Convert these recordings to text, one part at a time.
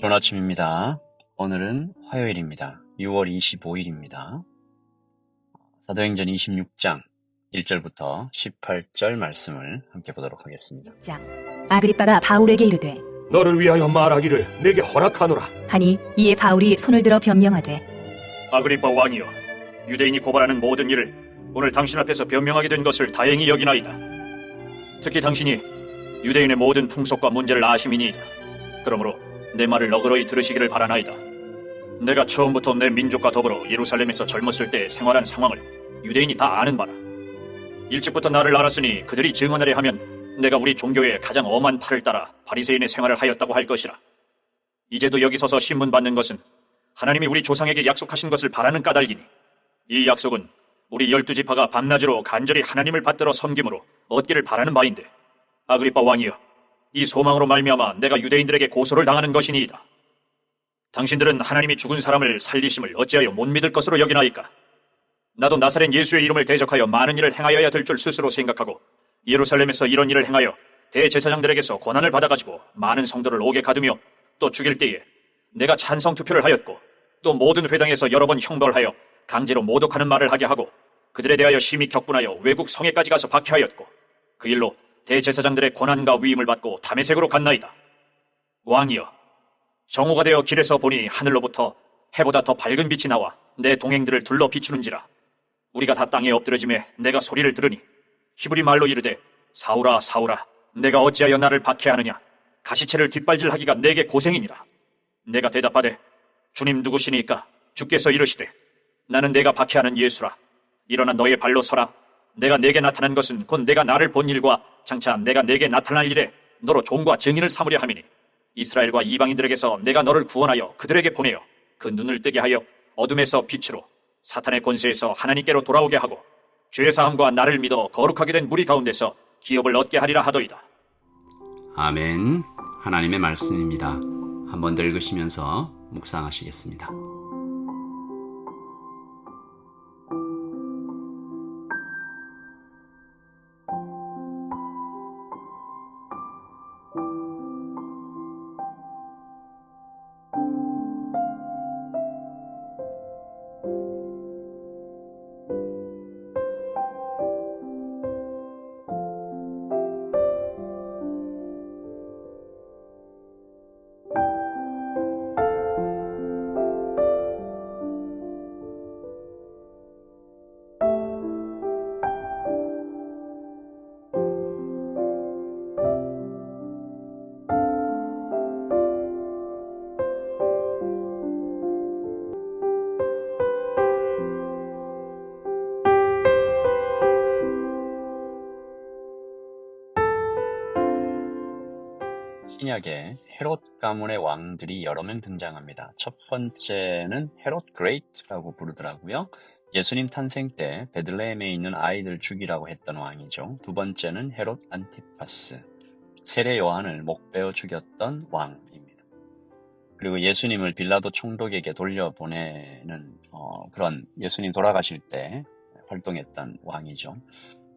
좋은 아침입니다. 오늘은 화요일입니다. 6월 25일입니다. 사도행전 26장 1절부터 18절 말씀을 함께 보도록 하겠습니다. 장 아그리빠가 바울에게 이르되 너를 위하여 말하기를 내게 허락하노라. 하니 이에 바울이 손을 들어 변명하되 아그리빠 왕이여, 유대인이 고발하는 모든 일을 오늘 당신 앞에서 변명하게 된 것을 다행히 여기나이다. 특히 당신이 유대인의 모든 풍속과 문제를 아심이니이다. 그러므로 내 말을 너그러이 들으시기를 바라나이다. 내가 처음부터 내 민족과 더불어 예루살렘에서 젊었을 때 생활한 상황을 유대인이 다 아는 바라. 일찍부터 나를 알았으니 그들이 증언하려 하면 내가 우리 종교의 가장 엄한 팔을 따라 바리새인의 생활을 하였다고 할 것이라. 이제도 여기 서서 신문 받는 것은 하나님이 우리 조상에게 약속하신 것을 바라는 까닭이니 이 약속은 우리 12지파가 밤낮으로 간절히 하나님을 받들어 섬김으로 얻기를 바라는 바인데, 아그리빠 왕이여, 이 소망으로 말미암아 내가 유대인들에게 고소를 당하는 것이니이다. 당신들은 하나님이 죽은 사람을 살리심을 어찌하여 못 믿을 것으로 여기나이까? 나도 나사렛 예수의 이름을 대적하여 많은 일을 행하여야 될 줄 스스로 생각하고 예루살렘에서 이런 일을 행하여 대제사장들에게서 권한을 받아가지고 많은 성도를 옥에 가두며 또 죽일 때에 내가 찬성 투표를 하였고 또 모든 회당에서 여러 번 형벌을 하여 강제로 모독하는 말을 하게 하고 그들에 대하여 심히 격분하여 외국 성에까지 가서 박해하였고 그 일로 대제사장들의 권한과 위임을 받고 다메섹으로 갔나이다. 왕이여, 정오가 되어 길에서 보니 하늘로부터 해보다 더 밝은 빛이 나와 내 동행들을 둘러 비추는지라. 우리가 다 땅에 엎드려짐에 내가 소리를 들으니 히브리 말로 이르되 사울아 사울아 내가 어찌하여 나를 박해하느냐, 가시체를 뒷발질하기가 내게 고생이니라. 내가 대답하되 주님 누구시니까? 주께서 이르시되 나는 내가 박해하는 예수라. 일어나 너의 발로 서라. 내가 내게 나타난 것은 곧 내가 나를 본 일과 장차 내가 내게 나타날 일에 너로 종과 증인을 삼으려 함이니 이스라엘과 이방인들에게서 내가 너를 구원하여 그들에게 보내어 그 눈을 뜨게 하여 어둠에서 빛으로 사탄의 권세에서 하나님께로 돌아오게 하고 죄사함과 나를 믿어 거룩하게 된 무리 가운데서 기업을 얻게 하리라 하더이다. 아멘. 하나님의 말씀입니다. 한 번 더 읽으시면서 묵상하시겠습니다. 신약에 헤롯 가문의 왕들이 여러 명 등장합니다. 첫 번째는 헤롯 그레이트라고 부르더라고요. 예수님 탄생 때 베들레헴에 있는 아이들 죽이라고 했던 왕이죠. 두 번째는 헤롯 안티파스, 세례 요한을 목베어 죽였던 왕입니다. 그리고 예수님을 빌라도 총독에게 돌려보내는 그런 예수님 돌아가실 때 활동했던 왕이죠.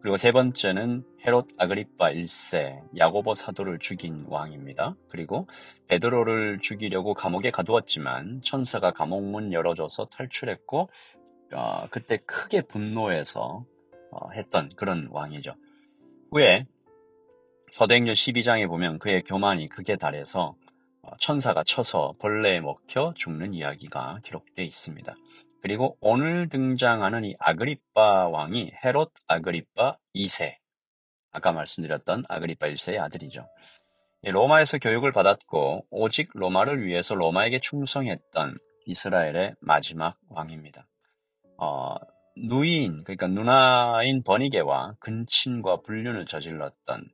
그리고 세 번째는 헤롯 아그리빠 1세, 야고보 사도를 죽인 왕입니다. 그리고 베드로를 죽이려고 감옥에 가두었지만 천사가 감옥문 열어줘서 탈출했고 그때 크게 분노해서 했던 그런 왕이죠. 후에 사도행전 12장에 보면 그의 교만이 극에 달해서 천사가 쳐서 벌레에 먹혀 죽는 이야기가 기록되어 있습니다. 그리고 오늘 등장하는 이 아그리빠 왕이 헤롯 아그리빠 2세, 아까 말씀드렸던 아그리빠 1세의 아들이죠. 로마에서 교육을 받았고 오직 로마를 위해서 로마에게 충성했던 이스라엘의 마지막 왕입니다. 누이인, 그러니까 누나인 버니게와 근친과 불륜을 저질렀던,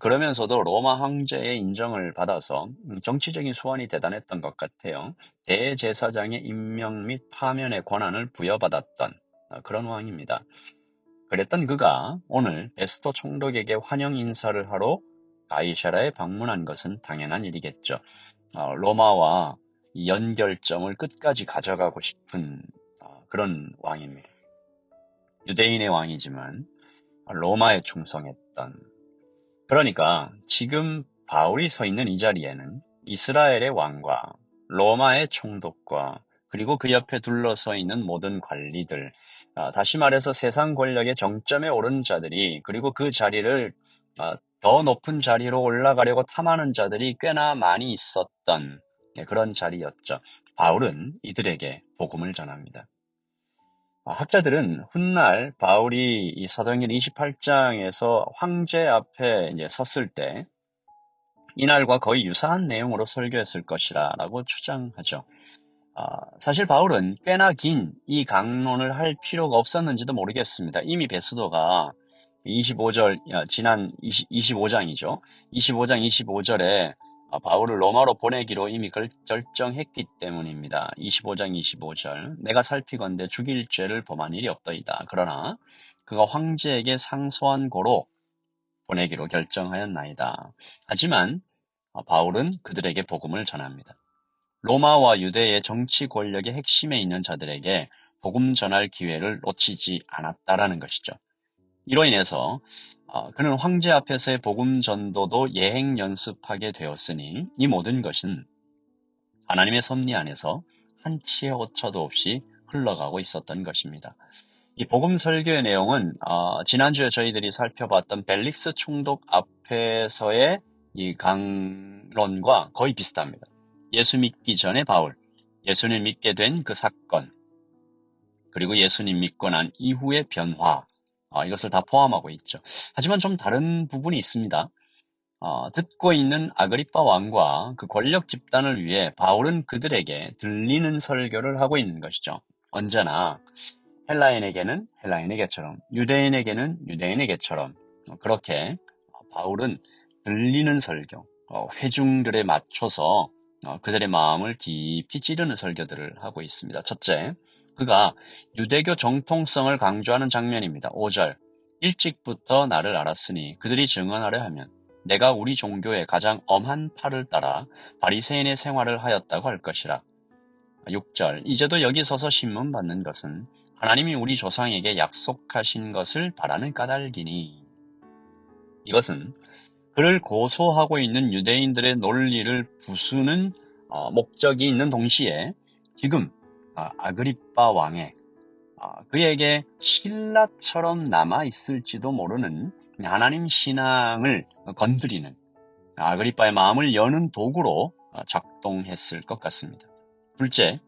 그러면서도 로마 황제의 인정을 받아서 정치적인 소환이 대단했던 것 같아요. 대제사장의 임명 및 파면의 권한을 부여받았던 그런 왕입니다. 그랬던 그가 오늘 베스토 총독에게 환영 인사를 하러 가이사라에 방문한 것은 당연한 일이겠죠. 로마와 연결점을 끝까지 가져가고 싶은 그런 왕입니다. 유대인의 왕이지만 로마에 충성했던, 그러니까 지금 바울이 서 있는 이 자리에는 이스라엘의 왕과 로마의 총독과 그리고 그 옆에 둘러서 있는 모든 관리들, 다시 말해서 세상 권력의 정점에 오른 자들이 그리고 그 자리를 더 높은 자리로 올라가려고 탐하는 자들이 꽤나 많이 있었던 그런 자리였죠. 바울은 이들에게 복음을 전합니다. 학자들은 훗날 바울이 이 사도행전 28장에서 황제 앞에 이제 섰을 때 이날과 거의 유사한 내용으로 설교했을 것이라고 추정하죠. 사실 바울은 꽤나 긴 이 강론을 할 필요가 없었는지도 모르겠습니다. 이미 베스도가 25절, 지난 25장이죠. 25장 25절에 바울을 로마로 보내기로 이미 결정했기 때문입니다. 25장 25절. 내가 살피건대 죽일 죄를 범한 일이 없더이다. 그러나 그가 황제에게 상소한 고로 보내기로 결정하였나이다. 하지만 바울은 그들에게 복음을 전합니다. 로마와 유대의 정치 권력의 핵심에 있는 자들에게 복음 전할 기회를 놓치지 않았다라는 것이죠. 이로 인해서 그는 황제 앞에서의 복음 전도도 예행 연습하게 되었으니 이 모든 것은 하나님의 섭리 안에서 한치의 오차도 없이 흘러가고 있었던 것입니다. 이 복음 설교의 내용은 지난주에 저희들이 살펴봤던 벨릭스 총독 앞에서의 이 강론과 거의 비슷합니다. 예수 믿기 전에 바울, 예수님 믿게 된 그 사건, 그리고 예수님 믿고 난 이후의 변화, 이것을 다 포함하고 있죠. 하지만 좀 다른 부분이 있습니다. 듣고 있는 아그리빠 왕과 그 권력 집단을 위해 바울은 그들에게 들리는 설교를 하고 있는 것이죠. 언제나 헬라인에게는 헬라인에게처럼, 유대인에게는 유대인에게처럼 그렇게 바울은 들리는 설교, 회중들에 맞춰서 그들의 마음을 깊이 찌르는 설교들을 하고 있습니다. 첫째, 그가 유대교 정통성을 강조하는 장면입니다. 5절, 일찍부터 나를 알았으니 그들이 증언하려 하면 내가 우리 종교의 가장 엄한 팔을 따라 바리새인의 생활을 하였다고 할 것이라. 6절, 이제도 여기 서서 신문 받는 것은 하나님이 우리 조상에게 약속하신 것을 바라는 까닭이니. 이것은 그를 고소하고 있는 유대인들의 논리를 부수는 목적이 있는 동시에 지금 아그리빠 왕의 그에게 신라처럼 남아있을지도 모르는 하나님 신앙을 건드리는 아그리빠의 마음을 여는 도구로 작동했을 것 같습니다. 둘째,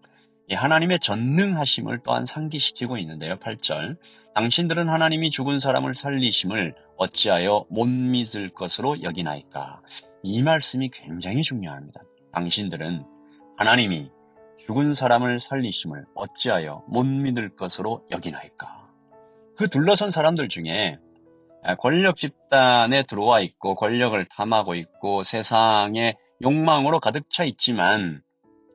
하나님의 전능하심을 또한 상기시키고 있는데요. 8절, 당신들은 하나님이 죽은 사람을 살리심을 어찌하여 못 믿을 것으로 여기나이까. 이 말씀이 굉장히 중요합니다. 당신들은 하나님이 죽은 사람을 살리심을 어찌하여 못 믿을 것으로 여기나이까. 그 둘러선 사람들 중에 권력 집단에 들어와 있고 권력을 탐하고 있고 세상의 욕망으로 가득 차 있지만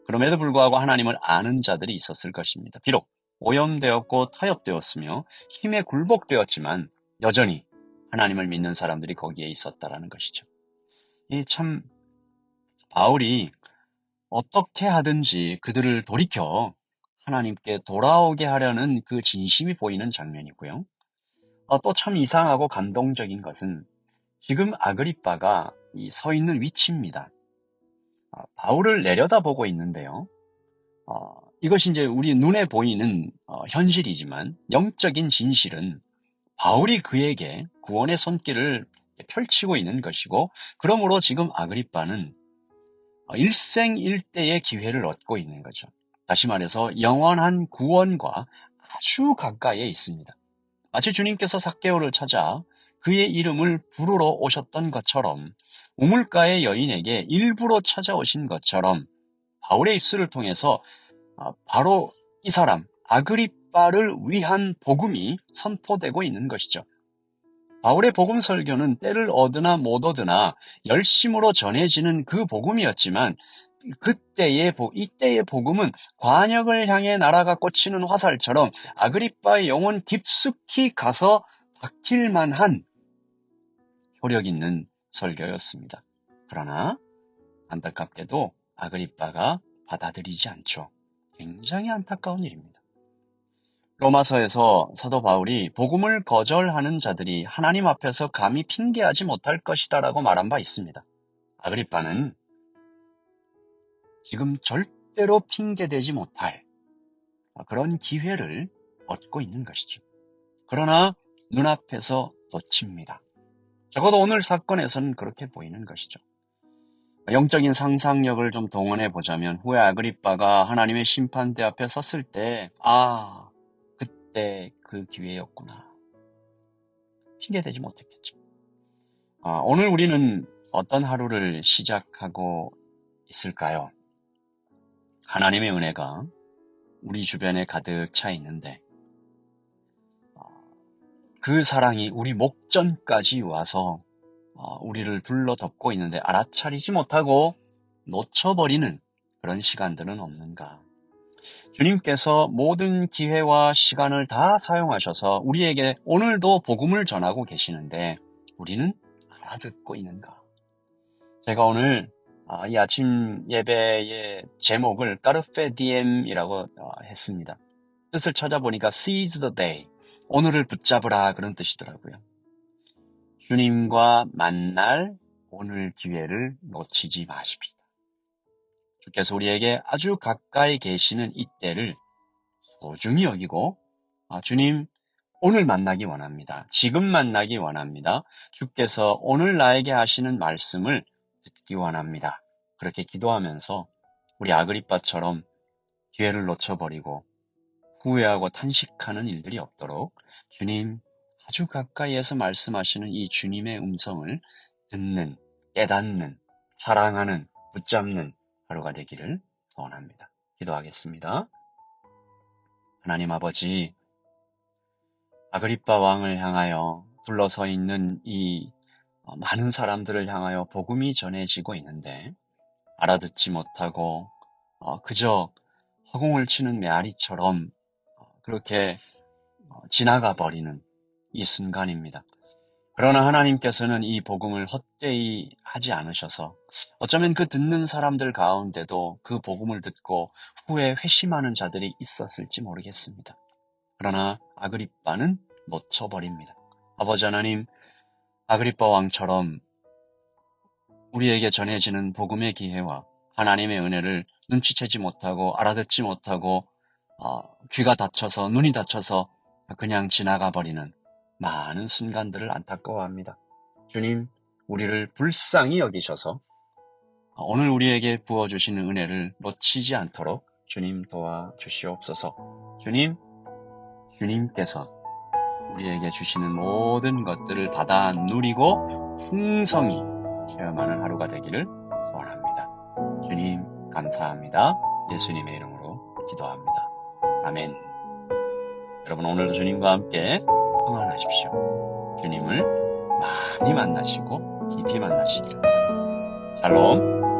그럼에도 불구하고 하나님을 아는 자들이 있었을 것입니다. 비록 오염되었고 타협되었으며 힘에 굴복되었지만 여전히 하나님을 믿는 사람들이 거기에 있었다라는 것이죠. 이 참 바울이 어떻게 하든지 그들을 돌이켜 하나님께 돌아오게 하려는 그 진심이 보이는 장면이고요. 또 참 이상하고 감동적인 것은 지금 아그리빠가 서 있는 위치입니다. 바울을 내려다보고 있는데요. 이것이 이제 우리 눈에 보이는 현실이지만 영적인 진실은 바울이 그에게 구원의 손길을 펼치고 있는 것이고 그러므로 지금 아그리빠는 일생일대의 기회를 얻고 있는 거죠. 다시 말해서 영원한 구원과 아주 가까이에 있습니다. 마치 주님께서 삭개오를 찾아 그의 이름을 부르러 오셨던 것처럼 우물가의 여인에게 일부러 찾아오신 것처럼 바울의 입술을 통해서 바로 이 사람 아그리빠를 위한 복음이 선포되고 있는 것이죠. 바울의 복음 설교는 때를 얻으나 못 얻으나 열심으로 전해지는 그 복음이었지만 이때의 복음은 관역을 향해 날아가 꽂히는 화살처럼 아그리빠의 영혼 깊숙이 가서 박힐 만한 효력 있는 설교였습니다. 그러나 안타깝게도 아그리빠가 받아들이지 않죠. 굉장히 안타까운 일입니다. 로마서에서 사도 바울이 복음을 거절하는 자들이 하나님 앞에서 감히 핑계하지 못할 것이다라고 말한 바 있습니다. 아그리빠는 지금 절대로 핑계대지 못할 그런 기회를 얻고 있는 것이죠. 그러나 눈앞에서 놓칩니다. 적어도 오늘 사건에서는 그렇게 보이는 것이죠. 영적인 상상력을 좀 동원해 보자면 후에 아그리빠가 하나님의 심판대 앞에 섰을 때 그때 그 기회였구나. 핑계대지 못했겠죠. 오늘 우리는 어떤 하루를 시작하고 있을까요? 하나님의 은혜가 우리 주변에 가득 차 있는데 그 사랑이 우리 목전까지 와서 우리를 불러 덮고 있는데 알아차리지 못하고 놓쳐버리는 그런 시간들은 없는가? 주님께서 모든 기회와 시간을 다 사용하셔서 우리에게 오늘도 복음을 전하고 계시는데 우리는 알아듣고 있는가? 제가 오늘 이 아침 예배의 제목을 까르페 디엠이라고 했습니다. 뜻을 찾아보니까 seize the day, 오늘을 붙잡으라 그런 뜻이더라고요. 주님과 만날 오늘 기회를 놓치지 마십시다. 주께서 우리에게 아주 가까이 계시는 이때를 소중히 여기고 주님 오늘 만나기 원합니다. 지금 만나기 원합니다. 주께서 오늘 나에게 하시는 말씀을 듣기 원합니다. 그렇게 기도하면서 우리 아그리빠처럼 기회를 놓쳐버리고 후회하고 탄식하는 일들이 없도록 주님 아주 가까이에서 말씀하시는 이 주님의 음성을 듣는, 깨닫는, 사랑하는, 붙잡는 하루가 되기를 소원합니다. 기도하겠습니다. 하나님 아버지, 아그리빠 왕을 향하여 둘러서 있는 이 많은 사람들을 향하여 복음이 전해지고 있는데 알아듣지 못하고 그저 허공을 치는 메아리처럼 그렇게 지나가 버리는 이 순간입니다. 그러나 하나님께서는 이 복음을 헛되이 하지 않으셔서 어쩌면 그 듣는 사람들 가운데도 그 복음을 듣고 후에 회심하는 자들이 있었을지 모르겠습니다. 그러나 아그리빠는 놓쳐버립니다. 아버지 하나님, 아그리빠 왕처럼 우리에게 전해지는 복음의 기회와 하나님의 은혜를 눈치채지 못하고 알아듣지 못하고 귀가 닫혀서 눈이 닫혀서 그냥 지나가 버리는 많은 순간들을 안타까워합니다. 주님, 우리를 불쌍히 여기셔서 오늘 우리에게 부어주시는 은혜를 놓치지 않도록 주님 도와주시옵소서. 주님께서 우리에게 주시는 모든 것들을 받아 누리고 풍성히 체험하는 하루가 되기를 소원합니다. 주님, 감사합니다. 예수님의 이름으로 기도합니다. 아멘. 여러분, 오늘도 주님과 함께 평안하십시오. 주님을 많이 만나시고 깊이 만나시기를 바랍니다. 샬롬.